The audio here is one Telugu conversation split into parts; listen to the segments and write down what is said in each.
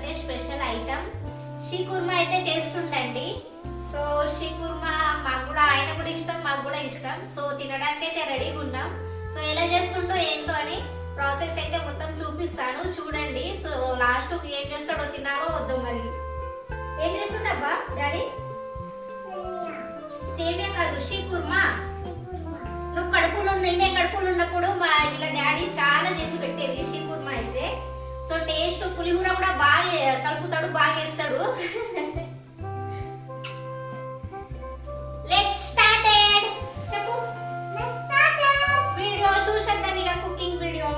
అయితే స్పెషల్ ఐటమ్ షీకుర్మా అయితే చేస్తుండండి. సో షీకుర్మా మాకు కూడా, ఆయన కూడా ఇష్టం, మాకు కూడా ఇష్టం. సో తినడానికి అయితే రెడీగా ఉన్నాం. సో ఎలా చేస్తుండో ఏంటో అని ప్రాసెస్ అయితే మొత్తం చూపిస్తాను, చూడండి. సో లాస్ట్ ఏం చేస్తాడో, తినాలో వద్దు మరి. ఏం చేస్తుండబ్బా డాడీ? సేమియా కాదు, షీకుర్మా. నువ్వు కడుపులో ఉన్నప్పుడు మా ఇలా డాడీ చాలా చేసి పెట్టేది షీకుర్మా అయితే. సో టేస్ట్, పులిహోర కూడా బాగా కలుపుతాడు, బాగా వేస్తాడు. Let's started. చెప్పు. వీడియో చూసేద్దాం ఇక, కుకింగ్ వీడియో.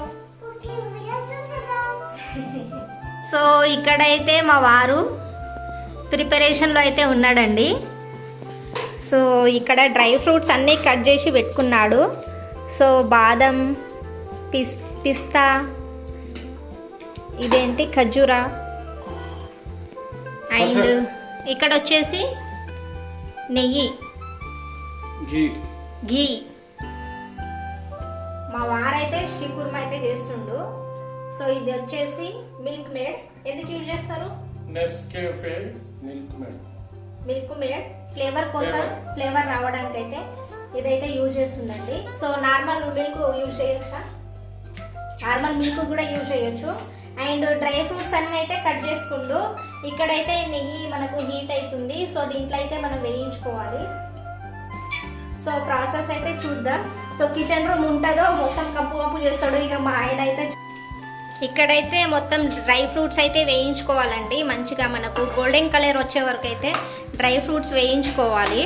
సో ఇక్కడైతే మా వారు ప్రిపరేషన్లో అయితే ఉన్నాడండి. సో ఇక్కడ డ్రై ఫ్రూట్స్ అన్నీ కట్ చేసి పెట్టుకున్నాడు. సో బాదం, పిస్తా, ఇదేంటి ఖర్జూరా, అండ్ ఇక్కడ వచ్చేసి నెయ్యి, ఘీ. మా వారైతే షీకుర్మా అయితే చేస్తుండు. సో ఇది వచ్చేసి మిల్క్ మేడ్. ఎందుకు యూజ్ చేస్తారు? నెస్కేఫే మిల్క్ మేడ్ ఫ్లేవర్ కోసం, ఫ్లేవర్ రావడానికి అయితే ఇదైతే యూజ్ చేస్తుందండి. సో నార్మల్ మిల్క్ యూజ్ చేయొచ్చా? నార్మల్ మిల్క్ కూడా యూజ్ చేయొచ్చు. అండ్ డ్రై ఫ్రూట్స్ అన్నీ అయితే కట్ చేసుకుంటూ, ఇక్కడైతే నెయ్యి మనకు హీట్ అవుతుంది. సో దీంట్లో అయితే మనం వేయించుకోవాలి. సో ప్రాసెస్ అయితే చూద్దాం. సో కిచెన్ రూమ్ ఉంటుందో మొత్తం కప్పు చేస్తాడు ఇక మా ఆయన అయితే. ఇక్కడైతే మొత్తం డ్రై ఫ్రూట్స్ అయితే వేయించుకోవాలండి. మంచిగా మనకు గోల్డెన్ కలర్ వచ్చే వరకు అయితే డ్రై ఫ్రూట్స్ వేయించుకోవాలి.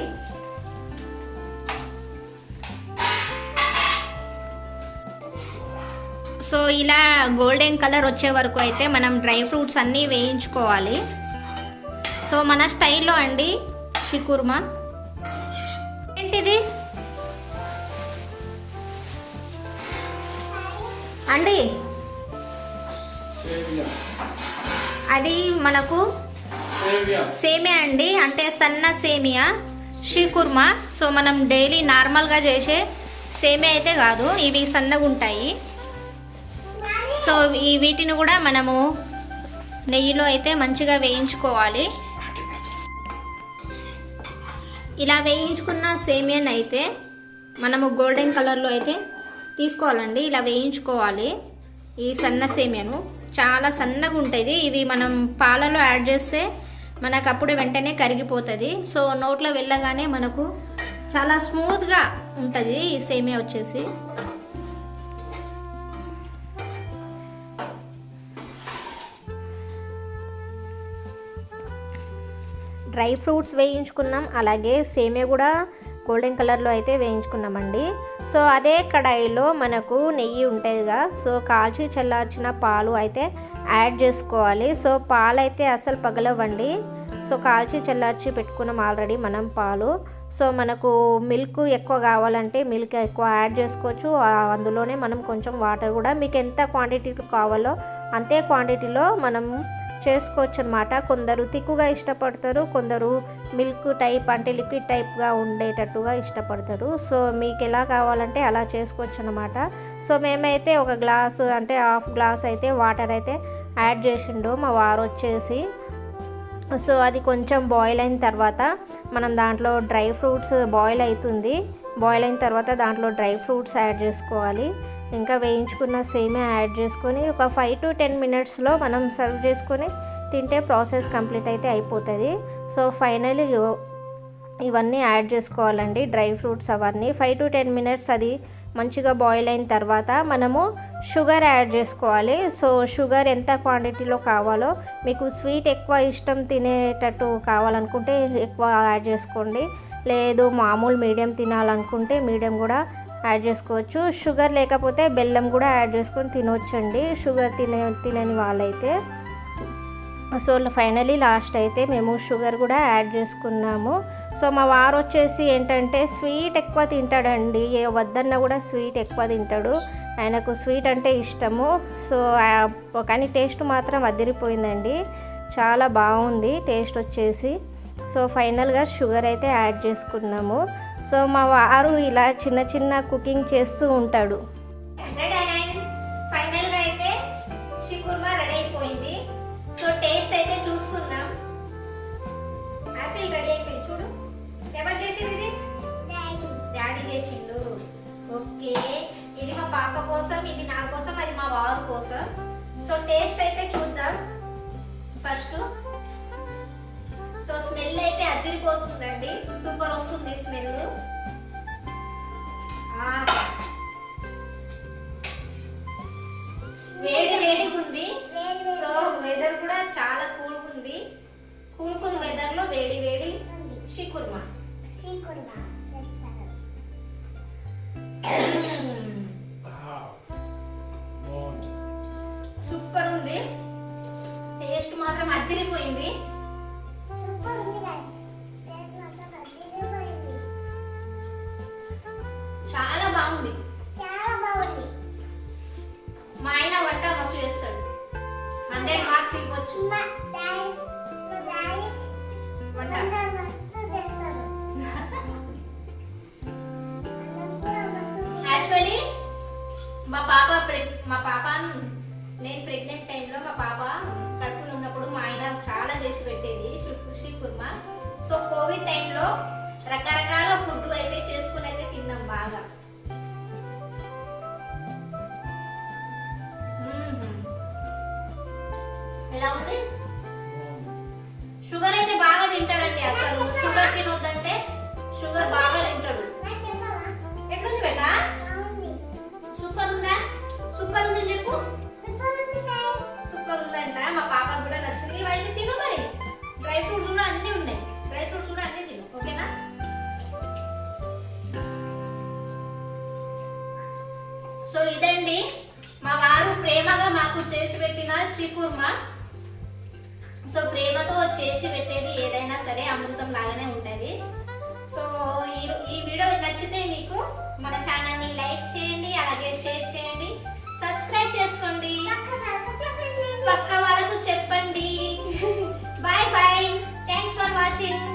సో ఇలా గోల్డెన్ కలర్ వచ్చే వరకు అయితే మనం డ్రై ఫ్రూట్స్ అన్నీ వేయించుకోవాలి. సో మన స్టైల్లో అండి షీకుర్మా. ఏంటిది అండి? అది మనకు సేమియా అండి, అంటే సన్న సేమియా షీకుర్మా. సో మనం డైలీ నార్మల్గా చేసే సేమియా అయితే కాదు, ఇవి సన్నగా ఉంటాయి. సో ఈ వీటిని కూడా మనము నెయ్యిలో అయితే మంచిగా వేయించుకోవాలి. ఇలా వేయించుకున్న సేమియాని అయితే మనము గోల్డెన్ కలర్లో అయితే తీసుకోవాలండి. ఇలా వేయించుకోవాలి ఈ సన్న సేమియాను. చాలా సన్నగా ఉంటుంది. ఇవి మనం పాలలో యాడ్ చేస్తే మనకు అప్పుడు వెంటనే కరిగిపోతుంది. సో నోట్లో వెళ్ళగానే మనకు చాలా స్మూత్గా ఉంటుంది ఈ సేమియా వచ్చేసి. డ్రై ఫ్రూట్స్ వేయించుకున్నాం, అలాగే సేమియా కూడా గోల్డెన్ కలర్లో అయితే వేయించుకున్నామండి. సో అదే కడాయిలో మనకు నెయ్యి ఉంటుందిగా, సో కాల్చి చల్లార్చిన పాలు అయితే యాడ్ చేసుకోవాలి. సో పాలు అయితే అసలు పగలవండి. సో కాల్చి చల్లార్చి పెట్టుకున్నాం ఆల్రెడీ మనం పాలు. సో మనకు మిల్క్ ఎక్కువ కావాలంటే మిల్క్ ఎక్కువ యాడ్ చేసుకోవచ్చు. అందులోనే మనం కొంచెం వాటర్ కూడా మీకు ఎంత క్వాంటిటీ కావాలో అంతే క్వాంటిటీలో మనం చేసుకోవచ్చు అనమాట. కొందరు తిక్కుగా ఇష్టపడతారు, కొందరు మిల్క్ టైప్ అంటే లిక్విడ్ టైప్గా ఉండేటట్టుగా ఇష్టపడతారు. సో మీకు ఎలా కావాలంటే అలా చేసుకోవచ్చు అనమాట. సో మేమైతే ఒక గ్లాస్ అంటే హాఫ్ గ్లాస్ అయితే వాటర్ అయితే యాడ్ చేసిండు మా వారు వచ్చేసి. సో అది కొంచెం బాయిల్ అయిన తర్వాత మనం దాంట్లో డ్రై ఫ్రూట్స్ బాయిల్ అవుతుంది. బాయిల్ అయిన తర్వాత దాంట్లో డ్రై ఫ్రూట్స్ యాడ్ చేసుకోవాలి. ఇంకా వేయించుకున్న సేమియా యాడ్ చేసుకొని ఒక 5 to 10 మినిట్స్లో మనం సర్వ్ చేసుకొని తింటే ప్రాసెస్ కంప్లీట్ అయితే అయిపోతుంది. సో ఫైనల్లీ ఇవన్నీ యాడ్ చేసుకోవాలండి, డ్రై ఫ్రూట్స్ అవన్నీ. 5 to 10 మినిట్స్ అది మంచిగా బాయిల్ అయిన తర్వాత మనము షుగర్ యాడ్ చేసుకోవాలి. సో షుగర్ ఎంత క్వాంటిటీలో కావాలో, మీకు స్వీట్ ఎక్కువ ఇష్టం తినేటట్టు కావాలనుకుంటే ఎక్కువ యాడ్ చేసుకోండి, లేదు మామూలు మీడియం తినాలనుకుంటే మీడియం కూడా యాడ్ చేసుకోవచ్చు. షుగర్ లేకపోతే బెల్లం కూడా యాడ్ చేసుకొని తినొచ్చండి, షుగర్ తినని వాళ్ళైతే. సో ఫైనలీ లాస్ట్ అయితే మేము షుగర్ కూడా యాడ్ చేసుకున్నాము. సో మా వారు వచ్చేసి ఏంటంటే స్వీట్ ఎక్కువ తింటాడండి, వద్దన్నా కూడా స్వీట్ ఎక్కువ తింటాడు, ఆయనకు స్వీట్ అంటే ఇష్టము. సో కానీ టేస్ట్ మాత్రం అదిరిపోయిందండి, చాలా బాగుంది టేస్ట్ వచ్చేసి. సో ఫైనల్గా షుగర్ అయితే యాడ్ చేసుకున్నాము. సో మా వారు ఇలా చిన్న చిన్న కుకింగ్ చేస్తూ ఉంటాడు. ఫైనల్గా అయితే షీకుర్మా రెడీ అయిపోయింది. సో టేస్ట్ టేస్ట్ అయితే చూద్దాం ఫస్ట్. సో స్మెల్ అయితే అదిరిపోతుందండి, సూపర్ వస్తుంది స్మెల్. వేడి వేడిగా ఉంది. సో వెదర్ కూడా చాలా కూల్ ఉంది. కూల్ వెదర్ లో వేడి వేడి షీకుర్మా. సూపర్ ఉంది, టేస్ట్ మాత్రం అదిరిపోయింది. చాలా బాగుంది. మా ఆయన వంట మస్తు చేస్తాడు, 100 మార్క్స్ ఇవ్వచ్చు వంట. యాక్చువల్లీ మా పాప నేను ప్రెగ్నెంట్ టైంలో మా పాప కడుపులో ఉన్నప్పుడు మా ఆయన చాలా చేసి పెట్టేది షీకుర్మా. సో కోవిడ్ టైంలో రకరకాల ఫుడ్ అయితే చేసుకుని అయితే తిన్నాం బాగా. ఎలా ఉంది? షుగర్ అయితే బాగా తింటాడండి. అసలు షుగర్ తినొద్దంటే షుగర్ బాగా తింటాడు. ఎట్లుంది బేటా? సూపర్ ఉందా? సూపర్ ఉంది చెప్పు. సూపర్ ఉందంట. మా పాపకు కూడా నచ్చింది. ఇవైతే తిను మరి. డ్రై ఫ్రూట్స్ కూడా అన్ని ఉన్నాయి. డ్రై ఫ్రూట్స్ కూడా అన్ని తిను, ఓకేనా? సో ఇదండి మా వారు ప్రేమగా మాకు చేసి పెట్టిన షీకుర్మా. సో ప్రేమతో చేసి పెట్టేది ఏదైనా సరే అమృతం లాగానే ఉంటుంది. సో ఈ వీడియో నచ్చితే మీకు మన ఛానల్ని లైక్ చేయండి, అలాగే షేర్ చేయండి, సబ్స్క్రైబ్ చేసుకోండి, పక్క వాళ్ళకు చెప్పండి. Bye bye, thanks for watching.